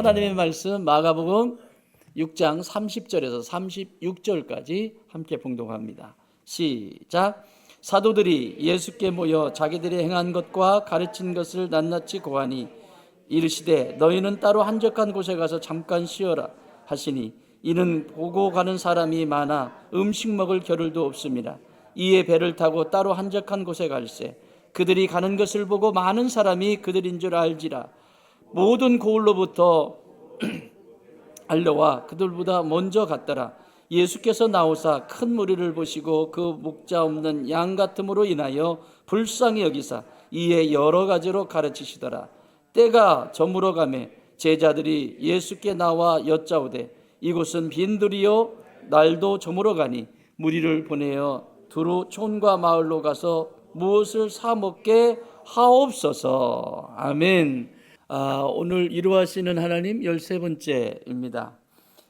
하나님의 말씀 마가복음 6장 30절에서 36절까지 함께 봉독합니다. 시작. 사도들이 예수께 모여 자기들이 행한 것과 가르친 것을 낱낱이 고하니 이르시되 너희는 따로 한적한 곳에 가서 잠깐 쉬어라 하시니 이는 보고 가는 사람이 많아 음식 먹을 겨를도 없습니다. 이에 배를 타고 따로 한적한 곳에 갈새 그들이 가는 것을 보고 많은 사람이 그들인 줄 알지라. 모든 고을로부터 알려와 그들보다 먼저 갔더라. 예수께서 나오사 큰 무리를 보시고 그 목자 없는 양 같음으로 인하여 불쌍히 여기사 이에 여러 가지로 가르치시더라. 때가 저물어 가매 제자들이 예수께 나와 여짜오되 이곳은 빈들이요 날도 저물어 가니 무리를 보내어 두루 촌과 마을로 가서 무엇을 사 먹게 하옵소서. 아멘. 오늘 이루하시는 하나님 13번째입니다.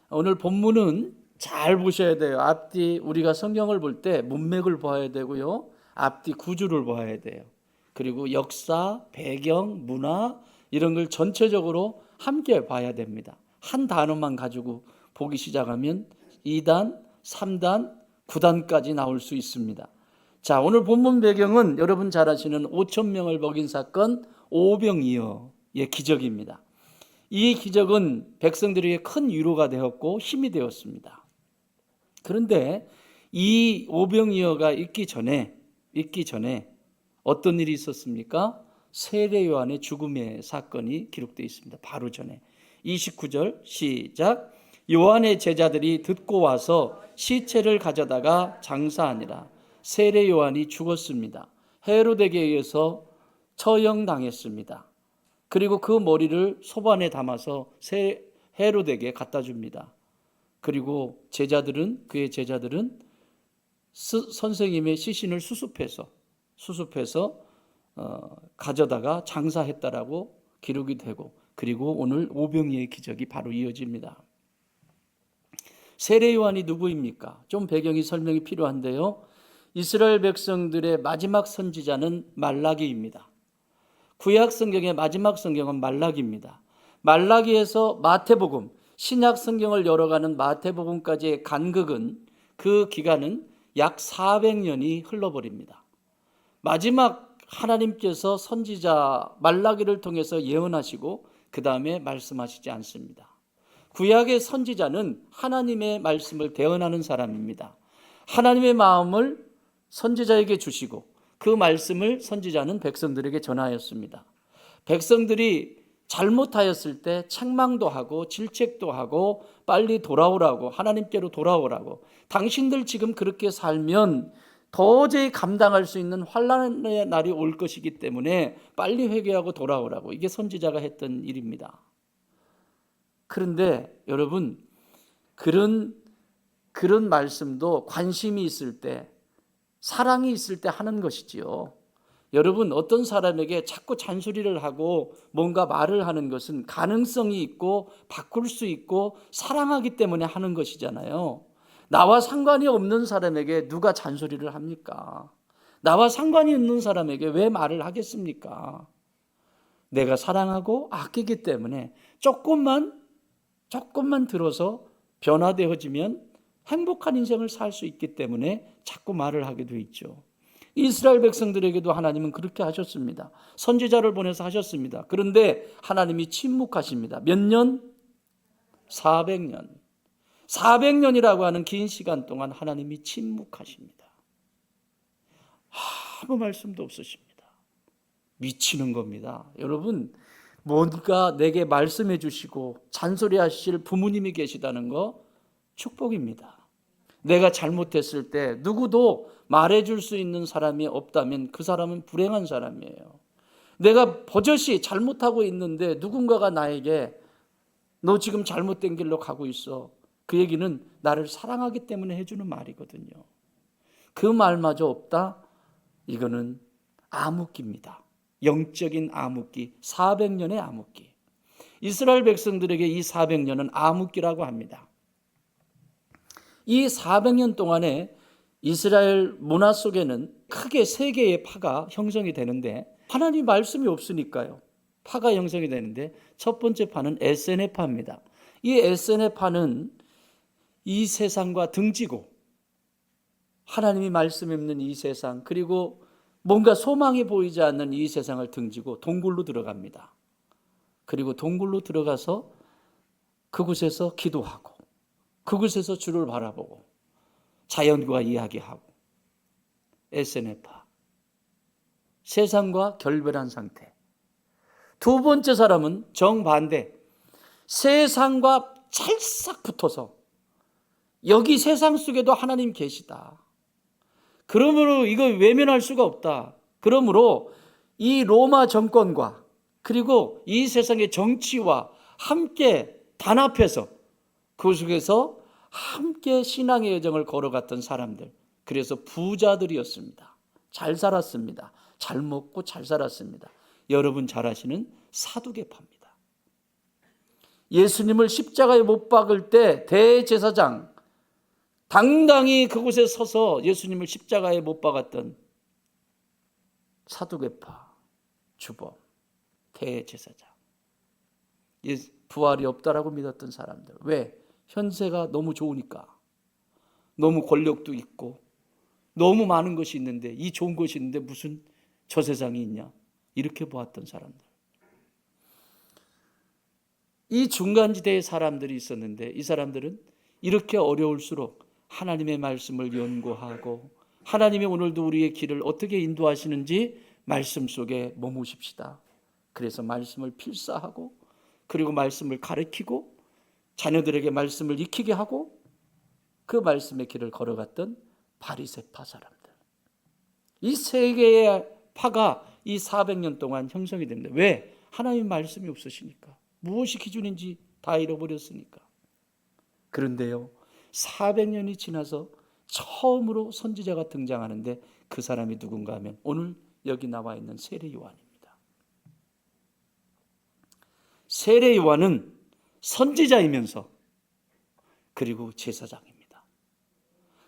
오늘 본문은 잘 보셔야 돼요. 앞뒤 우리가 성경을 볼 때 문맥을 봐야 되고요. 앞뒤 구주를 봐야 돼요. 그리고 역사, 배경, 문화 이런 걸 전체적으로 함께 봐야 됩니다. 한 단어만 가지고 보기 시작하면 2단, 3단, 9단까지 나올 수 있습니다. 자, 오늘 본문 배경은 여러분 잘 아시는 5천 명을 먹인 사건 오병이어의 기적입니다. 이 기적은 백성들에게 큰 위로가 되었고 힘이 되었습니다. 그런데 이 오병이어가 있기 전에 어떤 일이 있었습니까? 세례 요한의 죽음의 사건이 기록되어 있습니다. 바로 전에 29절 시작. 요한의 제자들이 듣고 와서 시체를 가져다가 장사하니라. 세례 요한이 죽었습니다. 헤로데게 의해서 처형당했습니다. 그리고 그 머리를 소반에 담아서 헤로데게 갖다 줍니다. 그리고 그의 제자들은 선생님의 시신을 수습해서 가져다가 장사했다라고 기록이 되고, 그리고 오늘 오병이어의 기적이 바로 이어집니다. 세례 요한이 누구입니까? 좀 배경이 설명이 필요한데요. 이스라엘 백성들의 마지막 선지자는 말라기입니다. 구약 성경의 마지막 성경은 말라기입니다. 말라기에서 마태복음, 신약 성경을 열어가는 마태복음까지의 간극은, 그 기간은 약 400년이 흘러버립니다. 마지막 하나님께서 선지자 말라기를 통해서 예언하시고 그 다음에 말씀하시지 않습니다. 구약의 선지자는 하나님의 말씀을 대언하는 사람입니다. 하나님의 마음을 선지자에게 주시고 그 말씀을 선지자는 백성들에게 전하였습니다. 백성들이 잘못하였을 때 책망도 하고 질책도 하고 빨리 돌아오라고, 하나님께로 돌아오라고, 당신들 지금 그렇게 살면 도저히 감당할 수 있는 환난의 날이 올 것이기 때문에 빨리 회개하고 돌아오라고, 이게 선지자가 했던 일입니다. 그런데 여러분, 그런 말씀도 관심이 있을 때, 사랑이 있을 때 하는 것이지요. 여러분, 어떤 사람에게 자꾸 잔소리를 하고 뭔가 말을 하는 것은 가능성이 있고 바꿀 수 있고 사랑하기 때문에 하는 것이잖아요. 나와 상관이 없는 사람에게 누가 잔소리를 합니까? 나와 상관이 있는 사람에게 왜 말을 하겠습니까? 내가 사랑하고 아끼기 때문에 조금만 들어서 변화되어지면 행복한 인생을 살 수 있기 때문에 자꾸 말을 하게 돼 있죠. 이스라엘 백성들에게도 하나님은 그렇게 하셨습니다. 선지자를 보내서 하셨습니다. 그런데 하나님이 침묵하십니다. 몇 년? 400년. 400년이라고 하는 긴 시간 동안 하나님이 침묵하십니다. 아무 말씀도 없으십니다. 미치는 겁니다. 여러분, 뭔가 내게 말씀해 주시고 잔소리하실 부모님이 계시다는 거 축복입니다. 내가 잘못했을 때 누구도 말해줄 수 있는 사람이 없다면 그 사람은 불행한 사람이에요. 내가 버젓이 잘못하고 있는데 누군가가 나에게 너 지금 잘못된 길로 가고 있어, 그 얘기는 나를 사랑하기 때문에 해주는 말이거든요. 그 말마저 없다? 이거는 암흑기입니다. 영적인 암흑기, 400년의 암흑기. 이스라엘 백성들에게 이 400년은 암흑기라고 합니다. 이 400년 동안에 이스라엘 문화 속에는 크게 세 개의 파가 형성이 되는데 하나님 말씀이 없으니까요. 파가 형성이 되는데 첫 번째 파는 에세네 파입니다. 이 에세네 파는 이 세상과 등지고 하나님이 말씀이 없는 이 세상, 그리고 뭔가 소망이 보이지 않는 이 세상을 등지고 동굴로 들어갑니다. 그리고 동굴로 들어가서 그곳에서 기도하고 그곳에서 주를 바라보고 자연과 이야기하고 에세네파, 세상과 결별한 상태. 두 번째 사람은 정반대, 세상과 찰싹 붙어서 여기 세상 속에도 하나님 계시다. 그러므로 이걸 외면할 수가 없다. 그러므로 이 로마 정권과 그리고 이 세상의 정치와 함께 단합해서 그 속에서 함께 신앙의 여정을 걸어갔던 사람들, 그래서 부자들이었습니다. 잘 살았습니다. 잘 먹고 잘 살았습니다. 여러분 잘 아시는 사두개파입니다. 예수님을 십자가에 못 박을 때 대제사장, 당당히 그곳에 서서 예수님을 십자가에 못 박았던 사두개파 주범, 대제사장, 부활이 없다라고 믿었던 사람들. 왜? 현세가 너무 좋으니까, 너무 권력도 있고 너무 많은 것이 있는데, 이 좋은 것이 있는데 무슨 저 세상이 있냐, 이렇게 보았던 사람들. 이 중간지대의 사람들이 있었는데, 이 사람들은 이렇게 어려울수록 하나님의 말씀을 연구하고 하나님이 오늘도 우리의 길을 어떻게 인도하시는지 말씀 속에 머무십시다. 그래서 말씀을 필사하고 그리고 말씀을 가르치고 자녀들에게 말씀을 익히게 하고 그 말씀의 길을 걸어갔던 바리새파 사람들. 이 세 개의 파가 이 400년 동안 형성이 됩니다. 왜? 하나님 말씀이 없으시니까. 무엇이 기준인지 다 잃어버렸으니까. 그런데요, 400년이 지나서 처음으로 선지자가 등장하는데 그 사람이 누군가 하면 오늘 여기 나와 있는 세례 요한입니다. 세례 요한은 선지자이면서 그리고 제사장입니다.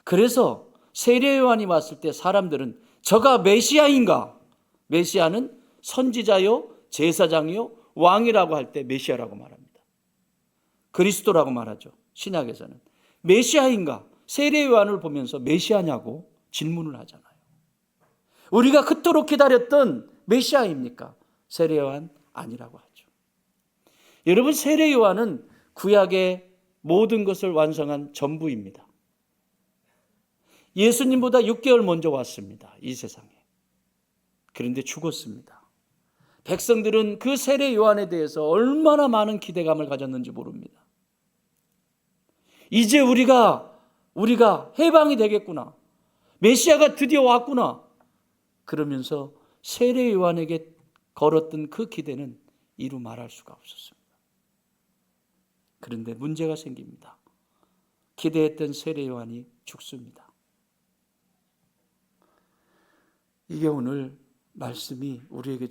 그래서 세례 요한이 왔을 때 사람들은 저가 메시아인가? 메시아는 선지자요, 제사장이요, 왕이라고 할 때 메시아라고 말합니다. 그리스도라고 말하죠. 신약에서는. 메시아인가? 세례 요한을 보면서 메시아냐고 질문을 하잖아요. 우리가 그토록 기다렸던 메시아입니까? 세례 요한 아니라고 하죠. 여러분, 세례 요한은 구약의 모든 것을 완성한 전부입니다. 예수님보다 6개월 먼저 왔습니다. 이 세상에. 그런데 죽었습니다. 백성들은 그 세례 요한에 대해서 얼마나 많은 기대감을 가졌는지 모릅니다. 이제 우리가 해방이 되겠구나. 메시아가 드디어 왔구나. 그러면서 세례 요한에게 걸었던 그 기대는 이루 말할 수가 없었습니다. 그런데 문제가 생깁니다. 기대했던 세례 요한이 죽습니다. 이게 오늘 말씀이 우리에게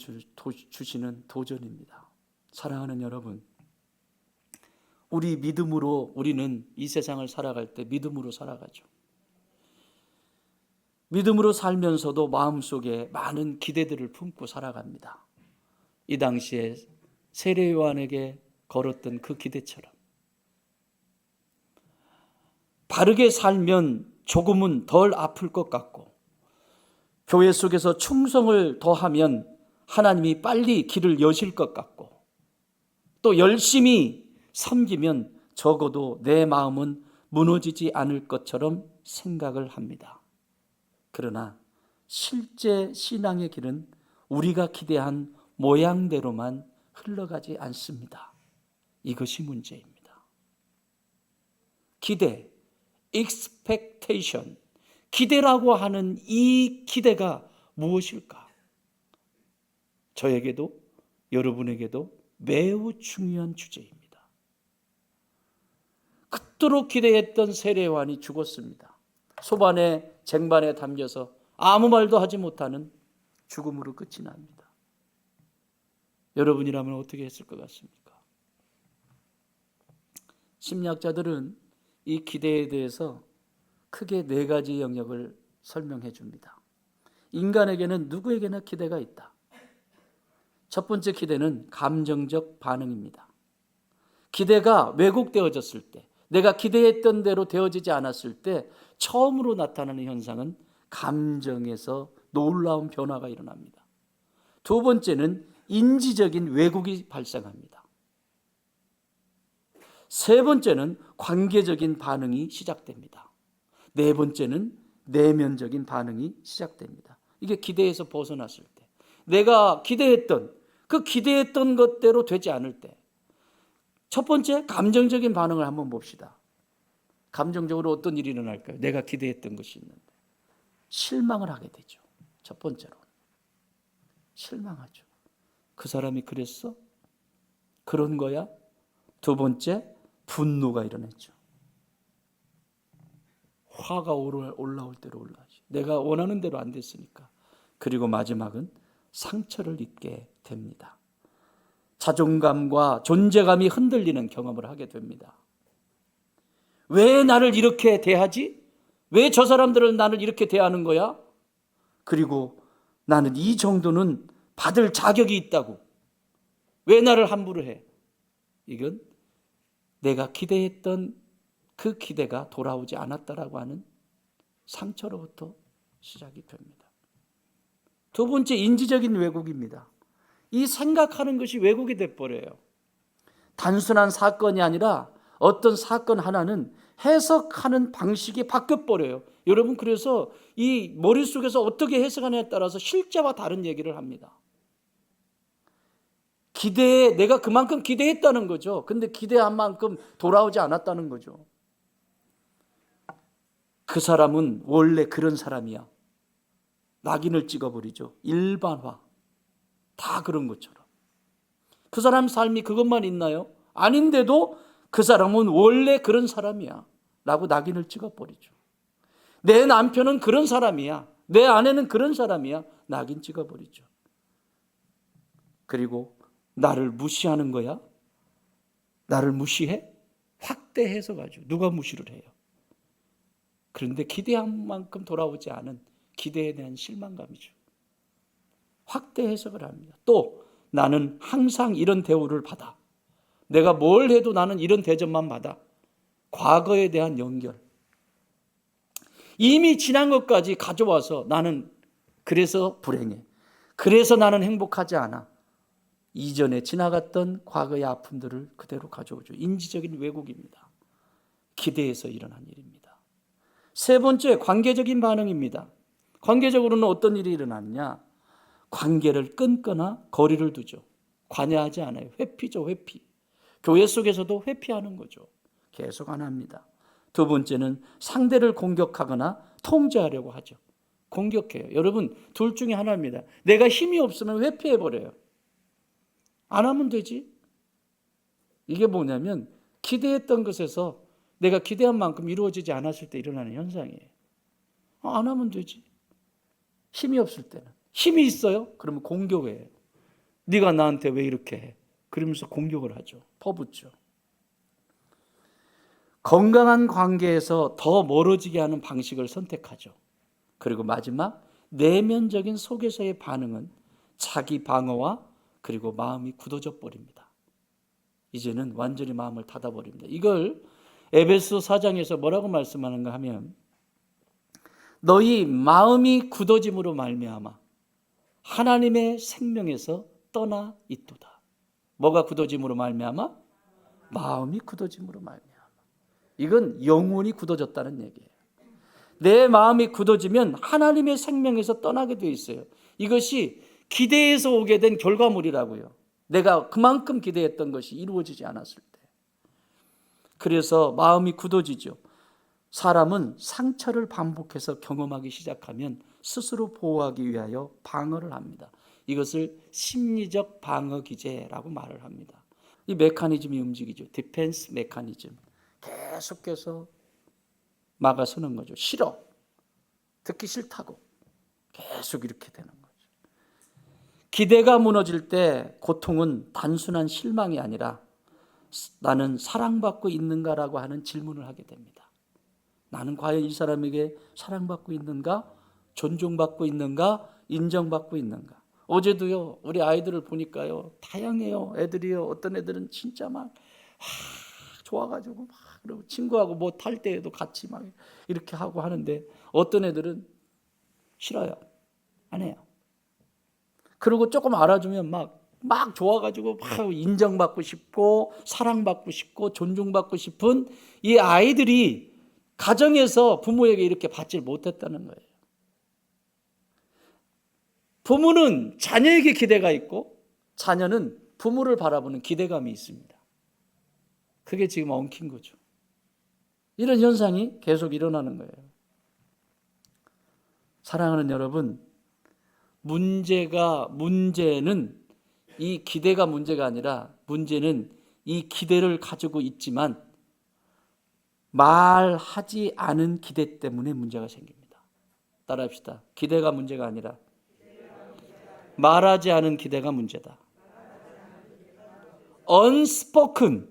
주시는 도전입니다. 사랑하는 여러분, 우리 믿음으로 우리는 이 세상을 살아갈 때 믿음으로 살아가죠. 믿음으로 살면서도 마음속에 많은 기대들을 품고 살아갑니다. 이 당시에 세례 요한에게 걸었던 그 기대처럼 바르게 살면 조금은 덜 아플 것 같고, 교회 속에서 충성을 더하면 하나님이 빨리 길을 여실 것 같고, 또 열심히 섬기면 적어도 내 마음은 무너지지 않을 것처럼 생각을 합니다. 그러나 실제 신앙의 길은 우리가 기대한 모양대로만 흘러가지 않습니다. 이것이 문제입니다. 기대, expectation, 기대라고 하는 이 기대가 무엇일까? 저에게도 여러분에게도 매우 중요한 주제입니다. 그토록 기대했던 세례 요한이 죽었습니다. 소반에 쟁반에 담겨서 아무 말도 하지 못하는 죽음으로 끝이 납니다. 여러분이라면 어떻게 했을 것 같습니까? 심리학자들은 이 기대에 대해서 크게 4가지 영역을 설명해 줍니다. 인간에게는 누구에게나 기대가 있다. 첫 번째 기대는 감정적 반응입니다. 기대가 왜곡되어졌을 때, 내가 기대했던 대로 되어지지 않았을 때 처음으로 나타나는 현상은 감정에서 놀라운 변화가 일어납니다. 두 번째는 인지적인 왜곡이 발생합니다. 세 번째는 관계적인 반응이 시작됩니다. 네 번째는 내면적인 반응이 시작됩니다. 이게 기대에서 벗어났을 때, 내가 기대했던 것대로 되지 않을 때, 첫 번째 감정적인 반응을 한번 봅시다. 감정적으로 어떤 일이 일어날까요? 내가 기대했던 것이 있는데 실망을 하게 되죠. 첫 번째로 실망하죠. 그 사람이 그랬어? 그런 거야? 두 번째, 분노가 일어났죠. 화가 올라올 대로 올라오죠. 내가 원하는 대로 안 됐으니까. 그리고 마지막은 상처를 입게 됩니다. 자존감과 존재감이 흔들리는 경험을 하게 됩니다. 왜 나를 이렇게 대하지? 왜 저 사람들은 나를 이렇게 대하는 거야? 그리고 나는 이 정도는 받을 자격이 있다고. 왜 나를 함부로 해? 이건 내가 기대했던 그 기대가 돌아오지 않았다라고 하는 상처로부터 시작이 됩니다. 두 번째, 인지적인 왜곡입니다. 이 생각하는 것이 왜곡이 돼버려요. 단순한 사건이 아니라 어떤 사건 하나는 해석하는 방식이 바뀌어버려요. 여러분, 그래서 이 머릿속에서 어떻게 해석하느냐에 따라서 실제와 다른 얘기를 합니다. 내가 그만큼 기대했다는 거죠. 근데 기대한 만큼 돌아오지 않았다는 거죠. 그 사람은 원래 그런 사람이야. 낙인을 찍어버리죠. 일반화. 다 그런 것처럼. 그 사람 삶이 그것만 있나요? 아닌데도 그 사람은 원래 그런 사람이야 라고 낙인을 찍어버리죠. 내 남편은 그런 사람이야, 내 아내는 그런 사람이야, 낙인 찍어버리죠. 그리고 나를 무시하는 거야? 나를 무시해? 확대 해석하죠. 누가 무시를 해요? 그런데 기대한 만큼 돌아오지 않은 기대에 대한 실망감이죠. 확대 해석을 합니다. 또 나는 항상 이런 대우를 받아. 내가 뭘 해도 나는 이런 대접만 받아. 과거에 대한 연결. 이미 지난 것까지 가져와서 나는 그래서 불행해. 그래서 나는 행복하지 않아. 이전에 지나갔던 과거의 아픔들을 그대로 가져오죠. 인지적인 왜곡입니다. 기대에서 일어난 일입니다. 세 번째, 관계적인 반응입니다. 관계적으로는 어떤 일이 일어났냐? 관계를 끊거나 거리를 두죠. 관여하지 않아요. 회피죠, 회피. 교회 속에서도 회피하는 거죠. 계속 안 합니다. 두 번째는 상대를 공격하거나 통제하려고 하죠. 공격해요. 여러분, 둘 중에 하나입니다. 내가 힘이 없으면 회피해버려요. 안 하면 되지. 이게 뭐냐면 기대했던 것에서 내가 기대한 만큼 이루어지지 않았을 때 일어나는 현상이에요. 안 하면 되지. 힘이 없을 때는. 힘이 있어요? 그러면 공격해요. 네가 나한테 왜 이렇게 해? 그러면서 공격을 하죠. 퍼붓죠. 건강한 관계에서 더 멀어지게 하는 방식을 선택하죠. 그리고 마지막, 내면적인 속에서의 반응은 자기 방어와 그리고 마음이 굳어져 버립니다. 이제는 완전히 마음을 닫아버립니다. 이걸 에베소 4장에서 뭐라고 말씀하는가 하면, 너희 마음이 굳어짐으로 말미암아 하나님의 생명에서 떠나 있도다. 뭐가 굳어짐으로 말미암아? 마음이 굳어짐으로 말미암아. 이건 영혼이 굳어졌다는 얘기예요. 내 마음이 굳어지면 하나님의 생명에서 떠나게 되어 있어요. 이것이 기대에서 오게 된 결과물이라고요. 내가 그만큼 기대했던 것이 이루어지지 않았을 때. 그래서 마음이 굳어지죠. 사람은 상처를 반복해서 경험하기 시작하면 스스로 보호하기 위하여 방어를 합니다. 이것을 심리적 방어 기제라고 말을 합니다. 이 메커니즘이 움직이죠. 디펜스 메커니즘. 계속해서 막아서는 거죠. 싫어. 듣기 싫다고. 계속 이렇게 되는 거죠. 기대가 무너질 때 고통은 단순한 실망이 아니라 나는 사랑받고 있는가라고 하는 질문을 하게 됩니다. 나는 과연 이 사람에게 사랑받고 있는가? 존중받고 있는가? 인정받고 있는가? 어제도요, 우리 아이들을 보니까요, 다양해요. 애들이요, 어떤 애들은 진짜 막 좋아가지고 막 그리고 친구하고 뭐 탈 때에도 같이 막 이렇게 하고 하는데, 어떤 애들은 싫어요. 안 해요. 그리고 조금 알아주면 막 좋아가지고 막 인정받고 싶고 사랑받고 싶고 존중받고 싶은 이 아이들이 가정에서 부모에게 이렇게 받질 못했다는 거예요. 부모는 자녀에게 기대가 있고 자녀는 부모를 바라보는 기대감이 있습니다. 그게 지금 엉킨 거죠. 이런 현상이 계속 일어나는 거예요. 사랑하는 여러분, 문제는 이 기대가 문제가 아니라 문제는 이 기대를 가지고 있지만 말하지 않은 기대 때문에 문제가 생깁니다. 따라합시다. 기대가 문제가 아니라 말하지 않은 기대가 문제다. unspoken,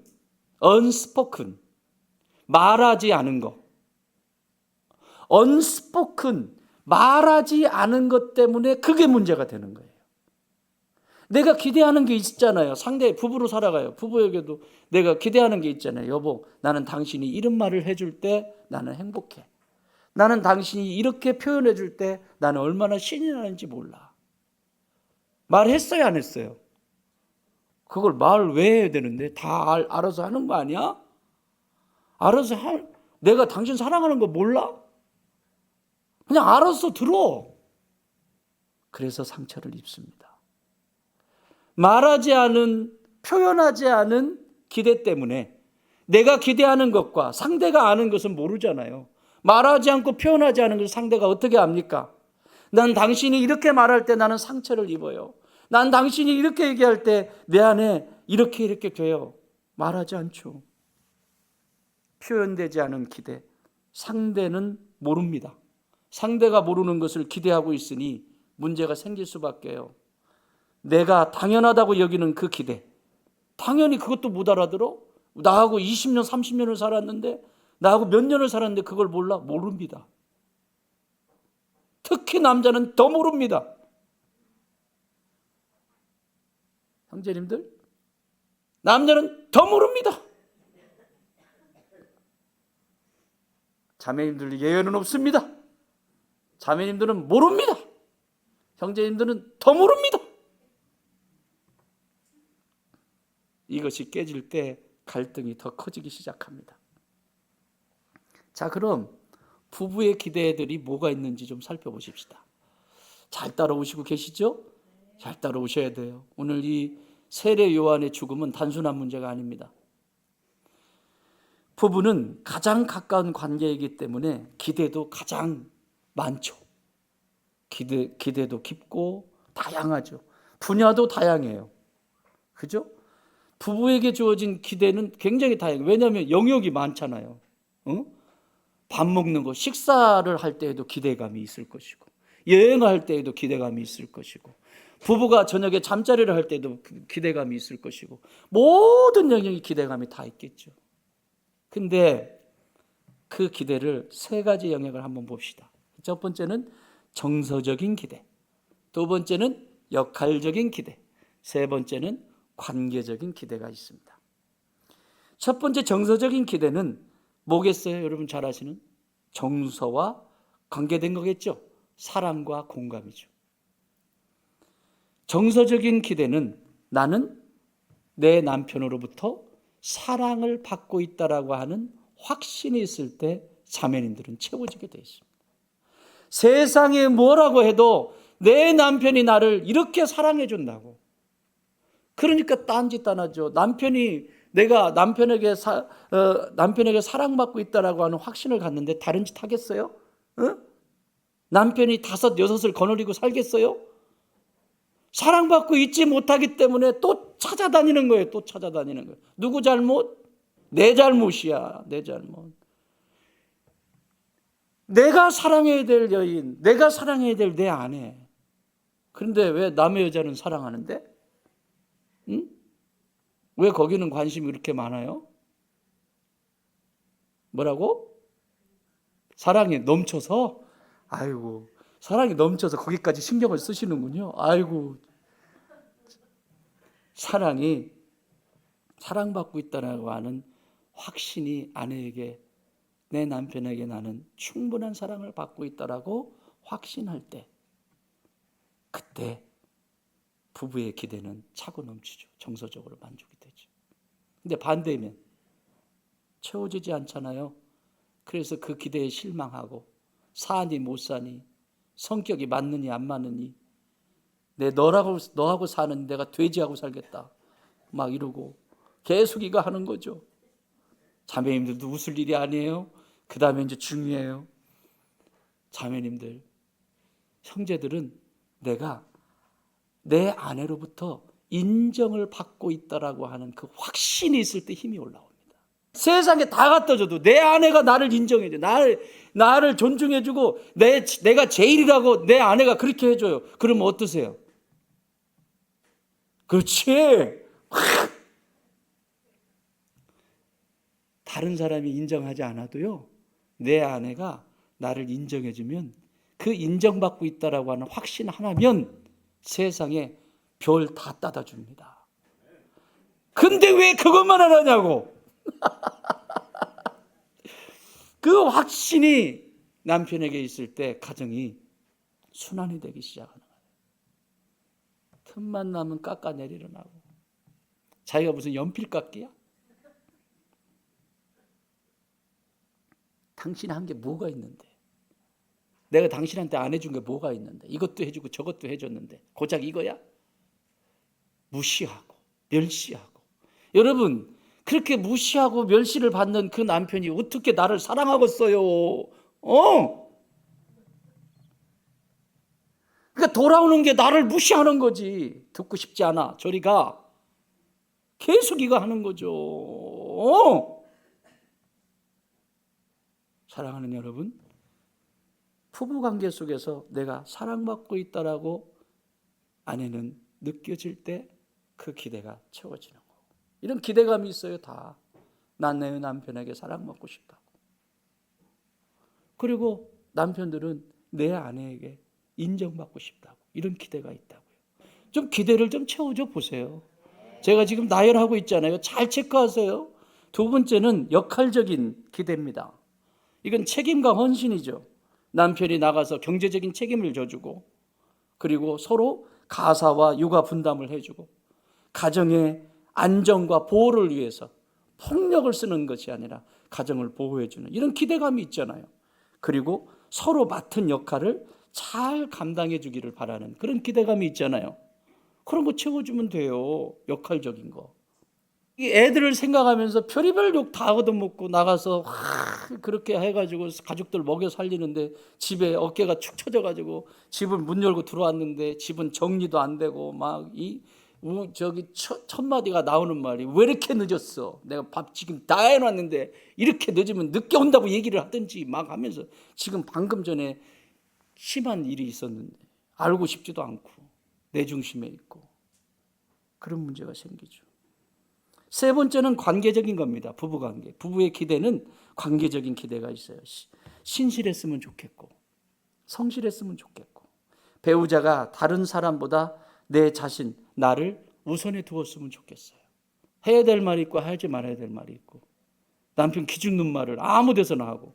말하지 않은 거. unspoken, 말하지 않은 것 때문에 그게 문제가 되는 거예요. 내가 기대하는 게 있잖아요. 상대 부부로 살아가요. 부부에게도 내가 기대하는 게 있잖아요. 여보, 나는 당신이 이런 말을 해줄 때 나는 행복해. 나는 당신이 이렇게 표현해 줄 때 나는 얼마나 신이 나는지 몰라. 말했어요, 안 했어요? 그걸 말 왜 해야 되는데? 다 알아서 하는 거 아니야? 내가 당신 사랑하는 거 몰라? 그냥 알아서 들어. 그래서 상처를 입습니다. 말하지 않은, 표현하지 않은 기대 때문에 내가 기대하는 것과 상대가 아는 것은 모르잖아요. 말하지 않고 표현하지 않은 것을 상대가 어떻게 압니까? 난 당신이 이렇게 말할 때 나는 상처를 입어요. 난 당신이 이렇게 얘기할 때 내 안에 이렇게 돼요. 말하지 않죠. 표현되지 않은 기대. 상대는 모릅니다. 상대가 모르는 것을 기대하고 있으니 문제가 생길 수밖에요. 내가 당연하다고 여기는 그 기대. 당연히 그것도 못 알아들어? 나하고 20년, 30년을 살았는데, 나하고 몇 년을 살았는데 그걸 몰라? 모릅니다. 특히 남자는 더 모릅니다. 형제님들, 남자는 더 모릅니다. 자매님들 예외는 없습니다. 자매님들은 모릅니다. 형제님들은 더 모릅니다. 이것이 깨질 때 갈등이 더 커지기 시작합니다. 자, 그럼 부부의 기대들이 뭐가 있는지 좀 살펴보십시다. 잘 따라오시고 계시죠? 잘 따라오셔야 돼요. 오늘 이 세례 요한의 죽음은 단순한 문제가 아닙니다. 부부는 가장 가까운 관계이기 때문에 기대도 가장 많죠. 기대도 깊고 다양하죠. 분야도 다양해요. 그죠? 부부에게 주어진 기대는 굉장히 다양해요. 왜냐하면 영역이 많잖아요. 밥 먹는 거, 식사를 할 때에도 기대감이 있을 것이고, 여행할 때에도 기대감이 있을 것이고, 부부가 저녁에 잠자리를 할 때도 기대감이 있을 것이고, 모든 영역이 기대감이 다 있겠죠. 근데 그 기대를 세 가지 영역을 한번 봅시다. 첫 번째는 정서적인 기대, 두 번째는 역할적인 기대, 세 번째는 관계적인 기대가 있습니다. 첫 번째 정서적인 기대는 뭐겠어요? 여러분 잘 아시는 정서와 관계된 거겠죠? 사랑과 공감이죠. 정서적인 기대는 나는 내 남편으로부터 사랑을 받고 있다라고 하는 확신이 있을 때 자매님들은 채워지게 되어 있습니다. 세상에 뭐라고 해도 내 남편이 나를 이렇게 사랑해 준다고. 그러니까 딴짓 안 하죠. 내가 남편에게 사랑받고 있다라고 하는 확신을 갖는데 다른 짓 하겠어요? 남편이 5, 6을 거느리고 살겠어요? 사랑받고 있지 못하기 때문에 또 찾아다니는 거예요. 누구 잘못? 내 잘못이야. 내 잘못. 내가 사랑해야 될 여인, 내가 사랑해야 될 내 아내. 그런데 왜 남의 여자는 사랑하는데? 응? 왜 거기는 관심이 그렇게 많아요? 뭐라고? 사랑에 넘쳐서? 아이고, 사랑이 넘쳐서 거기까지 신경을 쓰시는군요. 아이고, 사랑이 사랑받고 있다라고 하는 확신이 아내에게, 내 남편에게 나는 충분한 사랑을 받고 있다라고 확신할 때, 그때 부부의 기대는 차고 넘치죠. 정서적으로 만족이 되죠. 근데 반대면 채워지지 않잖아요. 그래서 그 기대에 실망하고, 사니 못 사니, 성격이 맞느니 안 맞느니, 너하고 사는 내가 돼지하고 살겠다 막 이러고 계속 이거 하는 거죠. 자매님들도 웃을 일이 아니에요. 그 다음에 이제 중요해요. 자매님들, 형제들은 내가 내 아내로부터 인정을 받고 있다라고 하는 그 확신이 있을 때 힘이 올라옵니다. 세상에 다 갖다 줘도 내 아내가 나를 인정해줘, 나를 존중해주고 내가 제일이라고 내 아내가 그렇게 해줘요. 그러면 어떠세요? 그렇지. 다른 사람이 인정하지 않아도요, 내 아내가 나를 인정해주면, 그 인정받고 있다라고 하는 확신 하나면 세상에 별 다 따다 줍니다. 근데 왜 그것만 안 하냐고. 그 확신이 남편에게 있을 때 가정이 순환이 되기 시작하는 거예요. 틈만 나면 깎아내리려 하고. 자기가 무슨 연필 깎기야? 당신이 한 게 뭐가 있는데, 내가 당신한테 안 해준 게 뭐가 있는데, 이것도 해주고 저것도 해줬는데 고작 이거야? 무시하고 멸시하고. 여러분, 그렇게 무시하고 멸시를 받는 그 남편이 어떻게 나를 사랑하겠어요? 그러니까 돌아오는 게 나를 무시하는 거지. 듣고 싶지 않아, 저리 가. 계속 이거 하는 거죠. 사랑하는 여러분, 부부관계 속에서 내가 사랑받고 있다라고 아내는 느껴질 때 그 기대가 채워지는 거고, 이런 기대감이 있어요. 다. 난 내 남편에게 사랑받고 싶다고. 그리고 남편들은 내 아내에게 인정받고 싶다고, 이런 기대가 있다고요. 좀 기대를 좀 채워줘 보세요. 제가 지금 나열하고 있잖아요. 잘 체크하세요. 두 번째는 역할적인 기대입니다. 이건 책임과 헌신이죠. 남편이 나가서 경제적인 책임을 져주고, 그리고 서로 가사와 육아 분담을 해주고, 가정의 안정과 보호를 위해서 폭력을 쓰는 것이 아니라 가정을 보호해주는 이런 기대감이 있잖아요. 그리고 서로 맡은 역할을 잘 감당해 주기를 바라는 그런 기대감이 있잖아요. 그런 거 채워주면 돼요. 역할적인 거. 이 애들을 생각하면서 별의별 욕 다 얻어먹고 나가서 그렇게 해가지고 가족들 먹여 살리는데, 집에 어깨가 축 처져가지고 집을 문 열고 들어왔는데 집은 정리도 안 되고, 막 첫 마디가 나오는 말이, 왜 이렇게 늦었어? 내가 밥 지금 다 해놨는데 이렇게 늦으면 늦게 온다고 얘기를 하든지 막 하면서, 지금 방금 전에 심한 일이 있었는데 알고 싶지도 않고 내 중심에 있고, 그런 문제가 생기죠. 세 번째는 관계적인 겁니다. 부부관계. 부부의 기대는 관계적인 기대가 있어요. 신실했으면 좋겠고, 성실했으면 좋겠고, 배우자가 다른 사람보다 내 자신, 나를 우선에 두었으면 좋겠어요. 해야 될 말이 있고 하지 말아야 될 말이 있고, 남편 기죽는 말을 아무 데서나 하고,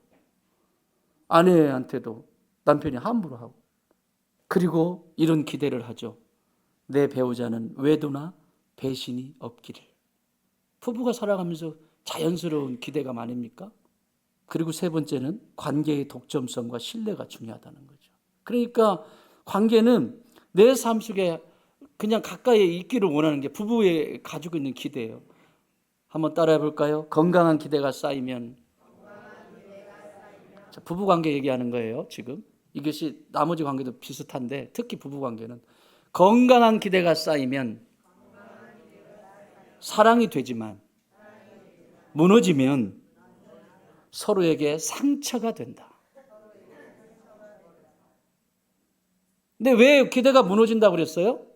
아내한테도 남편이 함부로 하고, 그리고 이런 기대를 하죠. 내 배우자는 외도나 배신이 없기를. 부부가 살아가면서 자연스러운 기대감 아닙니까? 그리고 세 번째는 관계의 독점성과 신뢰가 중요하다는 거죠. 그러니까 관계는 내 삶 속에 그냥 가까이에 있기를 원하는 게 부부에 가지고 있는 기대예요. 한번 따라해 볼까요? 건강한 기대가 쌓이면. 자, 부부 관계 얘기하는 거예요. 지금 이것이 나머지 관계도 비슷한데, 특히 부부 관계는 건강한 기대가 쌓이면 사랑이 되지만 무너지면 서로에게 상처가 된다. 근데 왜 기대가 무너진다고 그랬어요?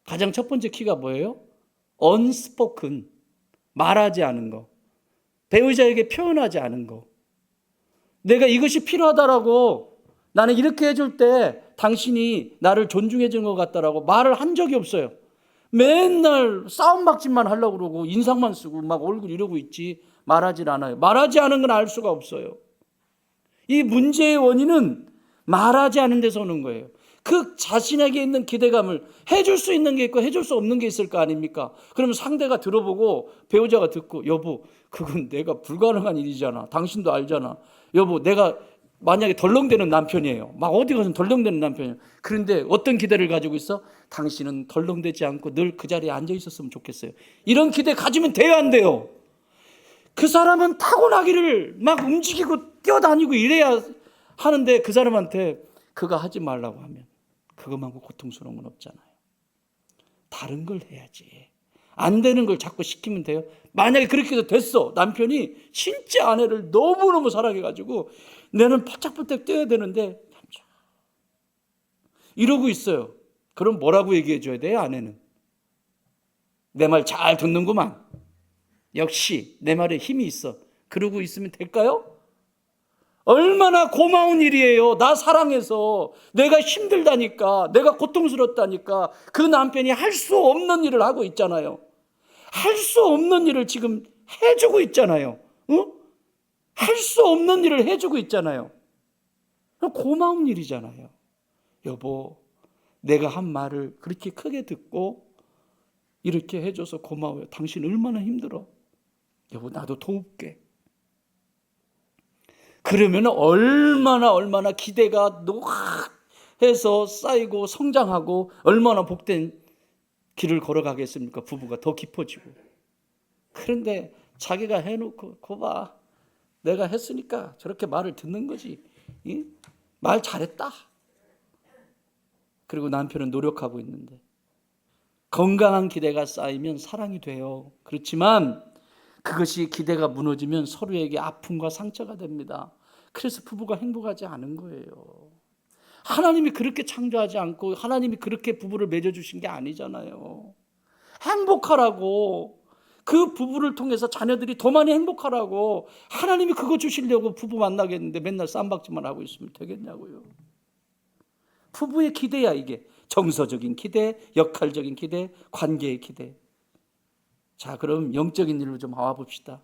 가장 첫 번째 키가 뭐예요? unspoken, 말하지 않은 거, 배우자에게 표현하지 않은 거. 내가 이것이 필요하다라고, 나는 이렇게 해줄 때 당신이 나를 존중해 주는 것 같다라고 말을 한 적이 없어요. 맨날 싸움박질만 하려고 그러고 인상만 쓰고 막 얼굴 이러고 있지 말하질 않아요. 말하지 않은 건 알 수가 없어요. 이 문제의 원인은 말하지 않은 데서 오는 거예요. 그 자신에게 있는 기대감을 해줄 수 있는 게 있고 해줄 수 없는 게 있을 거 아닙니까? 그러면 상대가 들어보고 배우자가 듣고 여보 그건 내가 불가능한 일이잖아. 당신도 알잖아. 여보 내가 만약에 덜렁대는 남편이에요. 막 어디 가서 덜렁대는 남편이에요. 그런데 어떤 기대를 가지고 있어? 당신은 덜렁대지 않고 늘 그 자리에 앉아 있었으면 좋겠어요. 이런 기대 가지면 돼요 안 돼요? 그 사람은 타고나기를 막 움직이고 뛰어다니고 이래야 하는데 그 사람한테 그거 하지 말라고 하면 그것만큼 고통스러운 건 없잖아요. 다른 걸 해야지. 안 되는 걸 자꾸 시키면 돼요. 만약에 그렇게 해서 됐어. 남편이 진짜 아내를 너무너무 사랑해가지고 내는 바짝바짝 뛰어야 되는데 이러고 있어요. 그럼 뭐라고 얘기해 줘야 돼요? 아내는 내 말 잘 듣는구만. 역시 내 말에 힘이 있어. 그러고 있으면 될까요? 얼마나 고마운 일이에요. 나 사랑해서 내가 힘들다니까, 내가 고통스럽다니까 그 남편이 할 수 없는 일을 하고 있잖아요. 할 수 없는 일을 지금 해주고 있잖아요. 할 수 없는 일을 해주고 있잖아요. 고마운 일이잖아요. 여보, 내가 한 말을 그렇게 크게 듣고 이렇게 해줘서 고마워요. 당신 얼마나 힘들어. 여보, 나도 도울게. 그러면 얼마나 기대가 노해서 쌓이고 성장하고 얼마나 복된 길을 걸어가겠습니까? 부부가 더 깊어지고. 그런데 자기가 해놓고 거봐 내가 했으니까 저렇게 말을 듣는 거지. 말 잘했다. 그리고 남편은 노력하고 있는데 건강한 기대가 쌓이면 사랑이 돼요. 그렇지만 그것이 기대가 무너지면 서로에게 아픔과 상처가 됩니다. 그래서 부부가 행복하지 않은 거예요. 하나님이 그렇게 창조하지 않고 하나님이 그렇게 부부를 맺어주신 게 아니잖아요. 행복하라고 그 부부를 통해서 자녀들이 더 많이 행복하라고 하나님이 그거 주시려고 부부 만나겠는데 맨날 쌈박질만 하고 있으면 되겠냐고요. 부부의 기대야 이게. 정서적인 기대, 역할적인 기대, 관계의 기대. 자, 그럼 영적인 일로 좀 나와 봅시다.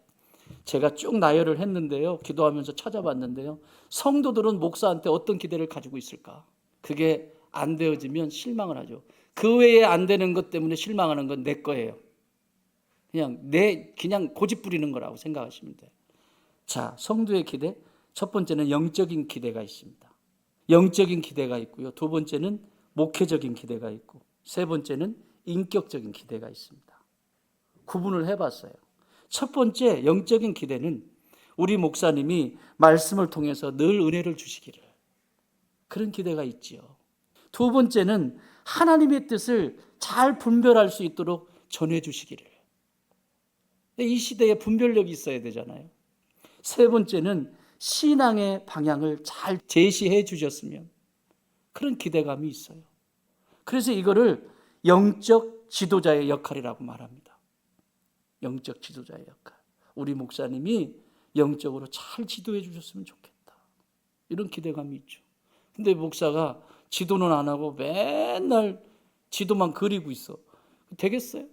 제가 쭉 나열을 했는데요. 기도하면서 찾아봤는데요. 성도들은 목사한테 어떤 기대를 가지고 있을까? 그게 안 되어지면 실망을 하죠. 그 외에 안 되는 것 때문에 실망하는 건 내 거예요. 그냥 고집 부리는 거라고 생각하시면 돼요. 자, 성도의 기대. 첫 번째는 영적인 기대가 있습니다. 영적인 기대가 있고요. 두 번째는 목회적인 기대가 있고, 세 번째는 인격적인 기대가 있습니다. 구분을 해봤어요. 첫 번째 영적인 기대는 우리 목사님이 말씀을 통해서 늘 은혜를 주시기를, 그런 기대가 있지요. 두 번째는 하나님의 뜻을 잘 분별할 수 있도록 전해주시기를. 이 시대에 분별력이 있어야 되잖아요. 세 번째는 신앙의 방향을 잘 제시해 주셨으면, 그런 기대감이 있어요. 그래서 이거를 영적 지도자의 역할이라고 말합니다. 영적 지도자의 역할. 우리 목사님이 영적으로 잘 지도해 주셨으면 좋겠다. 이런 기대감이 있죠. 근데 목사가 지도는 안 하고 맨날 지도만 그리고 있어. 되겠어요?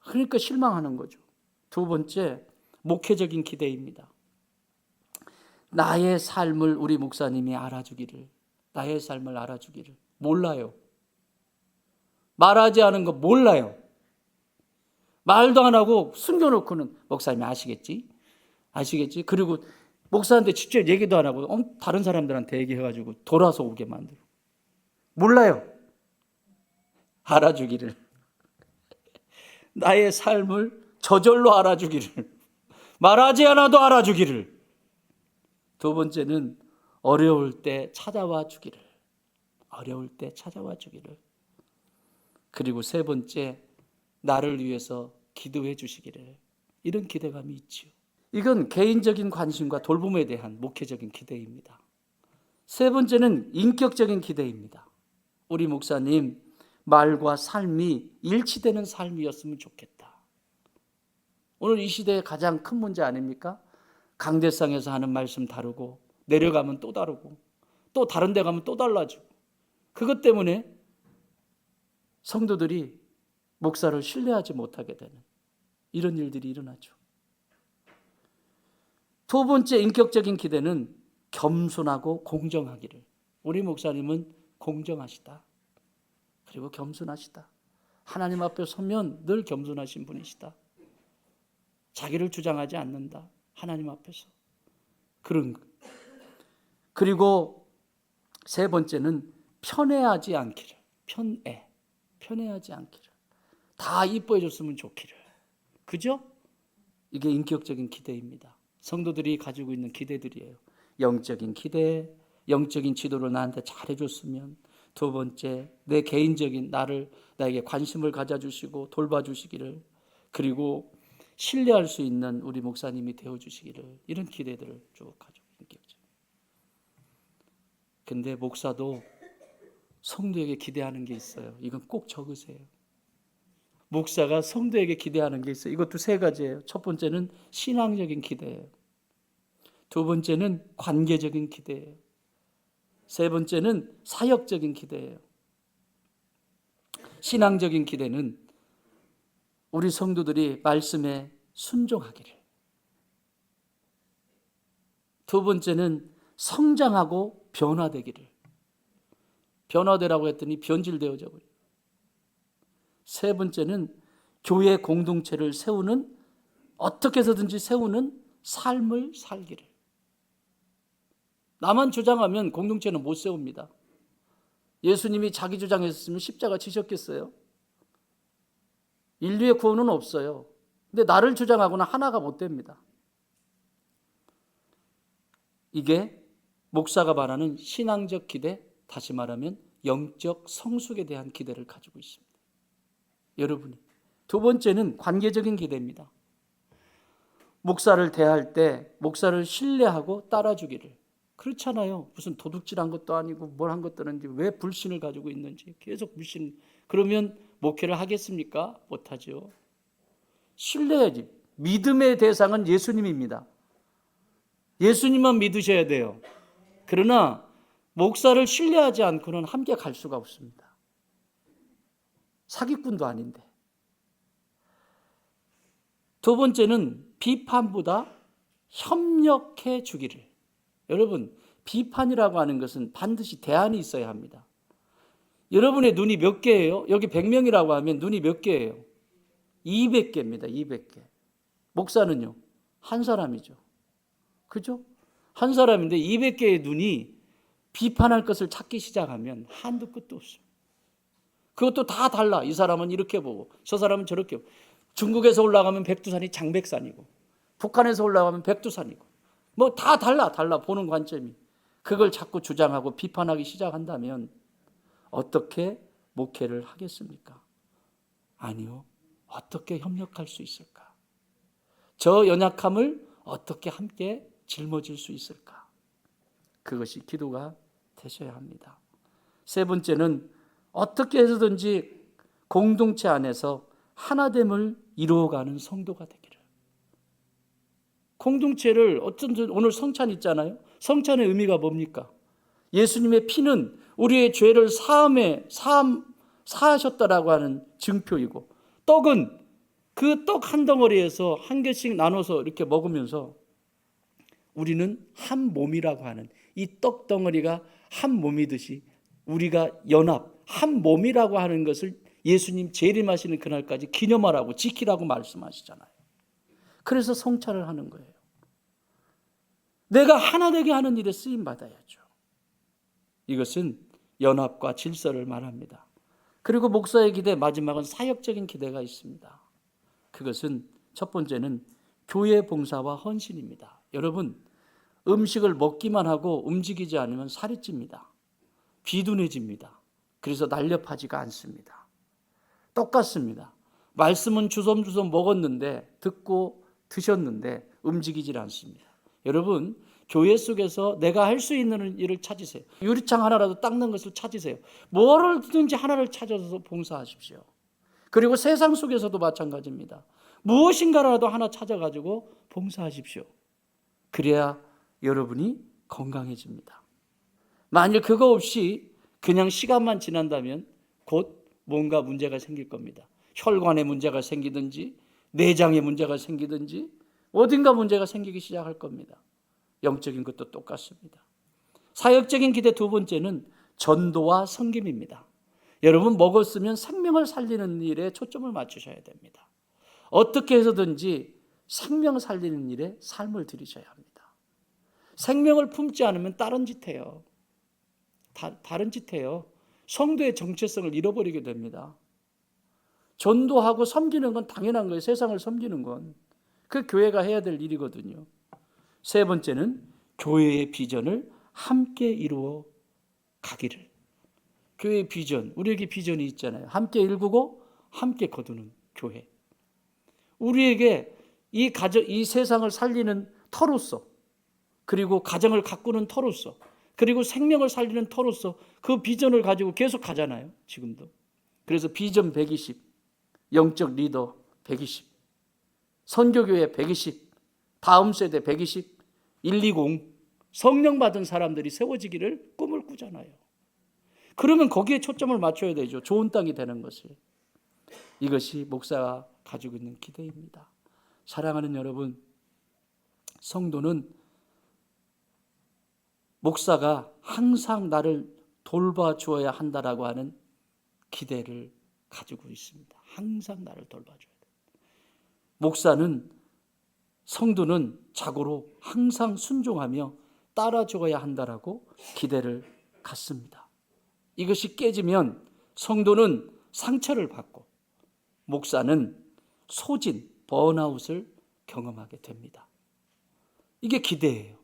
그러니까 실망하는 거죠. 두 번째, 목회적인 기대입니다. 나의 삶을 우리 목사님이 알아주기를, 나의 삶을 알아주기를. 몰라요. 말하지 않은 거 몰라요. 말도 안 하고 숨겨놓고는 목사님이 아시겠지? 그리고 목사한테 직접 얘기도 안 하고 다른 사람들한테 얘기해가지고 돌아서 오게 만들고. 몰라요. 알아주기를. 나의 삶을 저절로 알아주기를. 말하지 않아도 알아주기를. 두 번째는 어려울 때 찾아와 주기를. 어려울 때 찾아와 주기를. 그리고 세 번째, 나를 위해서 기도해 주시기를. 이런 기대감이 있죠. 이건 개인적인 관심과 돌봄에 대한 목회적인 기대입니다. 세 번째는 인격적인 기대입니다. 우리 목사님 말과 삶이 일치되는 삶이었으면 좋겠다. 오늘 이 시대의 가장 큰 문제 아닙니까? 강대상에서 하는 말씀 다르고, 내려가면 또 다르고, 또 다른 데 가면 또 달라지고, 그것 때문에 성도들이 목사를 신뢰하지 못하게 되는 이런 일들이 일어나죠. 두 번째 인격적인 기대는 겸손하고 공정하기를. 우리 목사님은 공정하시다. 그리고 겸손하시다. 하나님 앞에 서면 늘 겸손하신 분이시다. 자기를 주장하지 않는다. 하나님 앞에서. 그런 것. 그리고 세 번째는 편애하지 않기를. 편애하지 않기를. 다 이뻐해 줬으면 좋기를. 그죠? 이게 인격적인 기대입니다. 성도들이 가지고 있는 기대들이에요. 영적인 기대, 영적인 지도를 나한테 잘해줬으면. 두 번째, 내 개인적인 나에게 관심을 가져주시고 돌봐주시기를. 그리고 신뢰할 수 있는 우리 목사님이 되어주시기를. 이런 기대들을 쭉 가지고 인격적. 근데 목사도 성도에게 기대하는 게 있어요. 이건 꼭 적으세요. 목사가 성도에게 기대하는 게 있어요. 이것도 세 가지예요. 첫 번째는 신앙적인 기대예요. 두 번째는 관계적인 기대예요. 세 번째는 사역적인 기대예요. 신앙적인 기대는 우리 성도들이 말씀에 순종하기를. 두 번째는 성장하고 변화되기를. 변화되라고 했더니 변질되어져 버려요. 세 번째는 교회 공동체를 세우는, 어떻게 해서든지 세우는 삶을 살기를. 나만 주장하면 공동체는 못 세웁니다. 예수님이 자기 주장했으면 십자가 지셨겠어요? 인류의 구원은 없어요. 근데 나를 주장하고는 하나가 못 됩니다. 이게 목사가 말하는 신앙적 기대, 다시 말하면 영적 성숙에 대한 기대를 가지고 있습니다. 여러분이. 두 번째는 관계적인 기대입니다. 목사를 대할 때 목사를 신뢰하고 따라주기를. 그렇잖아요. 무슨 도둑질한 것도 아니고 뭘 한 것도 아닌지 왜 불신을 가지고 있는지 계속 불신. 그러면 목회를 하겠습니까? 못하죠. 신뢰해야지. 믿음의 대상은 예수님입니다. 예수님만 믿으셔야 돼요. 그러나 목사를 신뢰하지 않고는 함께 갈 수가 없습니다. 사기꾼도 아닌데. 두 번째는 비판보다 협력해 주기를. 여러분, 비판이라고 하는 것은 반드시 대안이 있어야 합니다. 여러분의 눈이 몇 개예요? 여기 100명이라고 하면 눈이 몇 개예요? 200개입니다. 200개. 목사는요? 한 사람이죠. 그죠? 한 사람인데 200개의 눈이 비판할 것을 찾기 시작하면 한도 끝도 없습니다. 그것도 다 달라. 이 사람은 이렇게 보고 저 사람은 저렇게 보고. 중국에서 올라가면 백두산이 장백산이고 북한에서 올라가면 백두산이고 뭐 다 달라 보는 관점이. 그걸 자꾸 주장하고 비판하기 시작한다면 어떻게 목회를 하겠습니까? 아니요. 어떻게 협력할 수 있을까? 저 연약함을 어떻게 함께 짊어질 수 있을까? 그것이 기도가 되셔야 합니다. 세 번째는 어떻게 해서든지 공동체 안에서 하나됨을 이루어가는 성도가 되기를. 공동체를 어쩐지 오늘 성찬 있잖아요. 성찬의 의미가 뭡니까? 예수님의 피는 우리의 죄를 사하셨다라고 하는 증표이고, 떡은 그 떡 한 덩어리에서 한 개씩 나눠서 이렇게 먹으면서 우리는 한 몸이라고 하는, 이 떡 덩어리가 한 몸이듯이 우리가 연합, 한 몸이라고 하는 것을 예수님 재림하시는 그날까지 기념하라고, 지키라고 말씀하시잖아요. 그래서 성찬을 하는 거예요. 내가 하나 되게 하는 일에 쓰임 받아야죠. 이것은 연합과 질서를 말합니다. 그리고 목사의 기대, 마지막은 사역적인 기대가 있습니다. 그것은 첫 번째는 교회 봉사와 헌신입니다. 여러분, 음식을 먹기만 하고 움직이지 않으면 살이 찝니다. 비둔해집니다. 그래서 날렵하지가 않습니다. 똑같습니다. 말씀은 주섬주섬 먹었는데, 듣고 드셨는데 움직이질 않습니다. 여러분, 교회 속에서 내가 할 수 있는 일을 찾으세요. 유리창 하나라도 닦는 것을 찾으세요. 뭐든지 하나를 찾아서 봉사하십시오. 그리고 세상 속에서도 마찬가지입니다. 무엇인가라도 하나 찾아가지고 봉사하십시오. 그래야 여러분이 건강해집니다. 만일 그거 없이 그냥 시간만 지난다면 곧 뭔가 문제가 생길 겁니다. 혈관에 문제가 생기든지 내장에 문제가 생기든지 어딘가 문제가 생기기 시작할 겁니다. 영적인 것도 똑같습니다. 사역적인 기대 두 번째는 전도와 섬김입니다. 여러분, 먹었으면 생명을 살리는 일에 초점을 맞추셔야 됩니다. 어떻게 해서든지 생명 살리는 일에 삶을 들이셔야 합니다. 생명을 품지 않으면 다른 짓 해요. 다른 짓 해요. 성도의 정체성을 잃어버리게 됩니다. 전도하고 섬기는 건 당연한 거예요. 세상을 섬기는 건. 그 교회가 해야 될 일이거든요. 세 번째는 교회의 비전을 함께 이루어 가기를. 교회의 비전, 우리에게 비전이 있잖아요. 함께 일구고 함께 거두는 교회. 우리에게 이 세상을 살리는 터로서, 그리고 가정을 가꾸는 터로서, 그리고 생명을 살리는 터로서 그 비전을 가지고 계속 가잖아요. 지금도. 그래서 비전 120, 영적 리더 120, 선교교회 120, 다음 세대 120, 120, 성령 받은 사람들이 세워지기를 꿈을 꾸잖아요. 그러면 거기에 초점을 맞춰야 되죠. 좋은 땅이 되는 것을. 이것이 목사가 가지고 있는 기대입니다. 사랑하는 여러분, 성도는 목사가 항상 나를 돌봐주어야 한다라고 하는 기대를 가지고 있습니다. 항상 나를 돌봐줘야 돼. 목사는, 성도는 자고로 항상 순종하며 따라줘야 한다라고 기대를 갖습니다. 이것이 깨지면 성도는 상처를 받고 목사는 소진, 번아웃을 경험하게 됩니다. 이게 기대예요.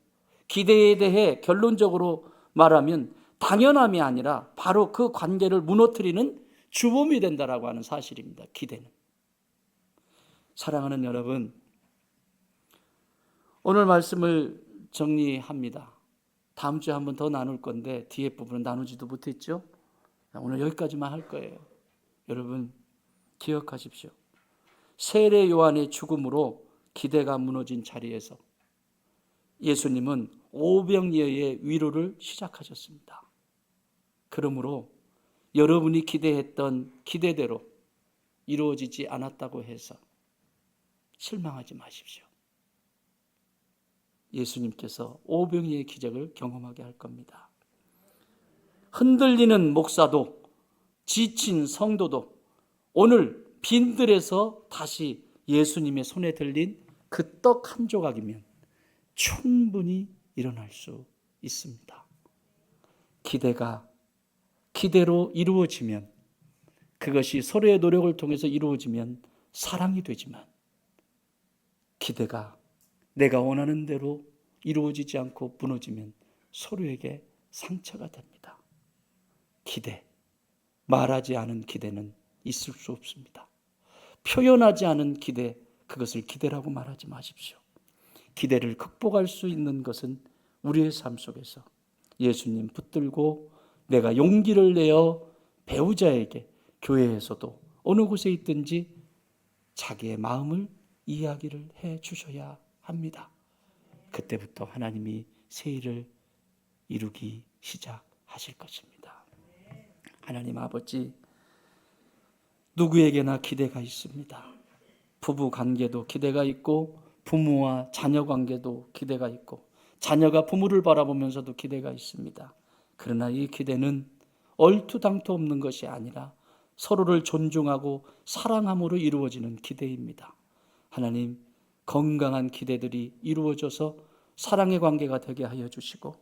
기대에 대해 결론적으로 말하면 당연함이 아니라 바로 그 관계를 무너뜨리는 주범이 된다라고 하는 사실입니다. 기대는. 사랑하는 여러분, 오늘 말씀을 정리합니다. 다음 주에 한 번 더 나눌 건데 뒤에 부분은 나누지도 못했죠. 오늘 여기까지만 할 거예요. 여러분, 기억하십시오. 세례 요한의 죽음으로 기대가 무너진 자리에서 예수님은 오병이어의 위로를 시작하셨습니다. 그러므로 여러분이 기대했던 기대대로 이루어지지 않았다고 해서 실망하지 마십시오. 예수님께서 오병이어의 기적을 경험하게 할 겁니다. 흔들리는 목사도, 지친 성도도 오늘 빈들에서 다시 예수님의 손에 들린 그 떡 한 조각이면 충분히 일어날 수 있습니다. 기대가 기대로 이루어지면, 그것이 서로의 노력을 통해서 이루어지면 사랑이 되지만, 기대가 내가 원하는 대로 이루어지지 않고 무너지면 서로에게 상처가 됩니다. 기대, 말하지 않은 기대는 있을 수 없습니다. 표현하지 않은 기대, 그것을 기대라고 말하지 마십시오. 기대를 극복할 수 있는 것은 우리의 삶 속에서 예수님 붙들고 내가 용기를 내어 배우자에게, 교회에서도 어느 곳에 있든지 자기의 마음을 이야기를 해 주셔야 합니다. 그때부터 하나님이 새 일을 이루기 시작하실 것입니다. 하나님 아버지, 누구에게나 기대가 있습니다. 부부 관계도 기대가 있고, 부모와 자녀 관계도 기대가 있고, 자녀가 부모를 바라보면서도 기대가 있습니다. 그러나 이 기대는 얼토당토 없는 것이 아니라 서로를 존중하고 사랑함으로 이루어지는 기대입니다. 하나님, 건강한 기대들이 이루어져서 사랑의 관계가 되게 하여 주시고,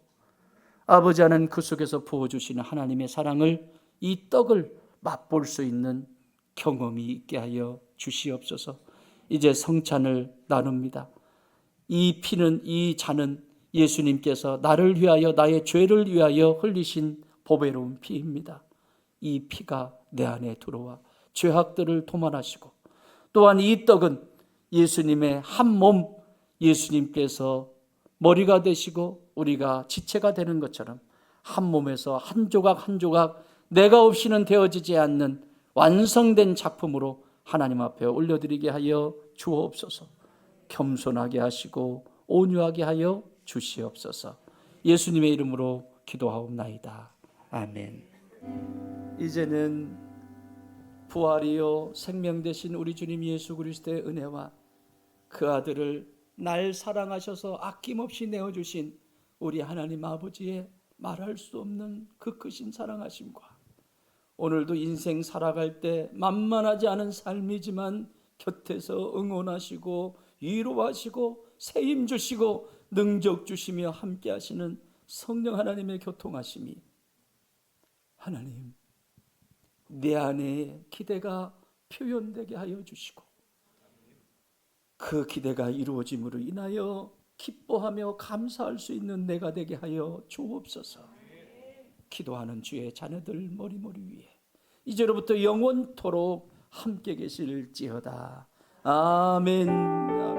아버지 하나님, 그 속에서 부어주시는 하나님의 사랑을, 이 떡을 맛볼 수 있는 경험이 있게 하여 주시옵소서. 이제 성찬을 나눕니다. 이 피는, 이 잔은 예수님께서 나를 위하여, 나의 죄를 위하여 흘리신 보배로운 피입니다. 이 피가 내 안에 들어와 죄악들을 도말하시고, 또한 이 떡은 예수님의 한 몸, 예수님께서 머리가 되시고 우리가 지체가 되는 것처럼 한 몸에서 한 조각 한 조각 내가 없이는 되어지지 않는 완성된 작품으로 하나님 앞에 올려드리게 하여 주옵소서. 겸손하게 하시고 온유하게 하여 주시옵소서. 예수님의 이름으로 기도하옵나이다. 아멘. 이제는 부활이요 생명 되신 우리 주님 예수 그리스도의 은혜와 그 아들을 날 사랑하셔서 아낌없이 내어주신 우리 하나님 아버지의 말할 수 없는 그 크신 사랑하심과 오늘도 인생 살아갈 때 만만하지 않은 삶이지만 곁에서 응원하시고 위로하시고 세임 주시고 능력 주시며 함께 하시는 성령 하나님의 교통하심이 하나님 내 안에 기대가 표현되게 하여 주시고 그 기대가 이루어짐으로 인하여 기뻐하며 감사할 수 있는 내가 되게 하여 주옵소서. 기도하는 주의 자녀들 머리머리 위에 이제로부터 영원토록 함께 계실지어다. 아멘.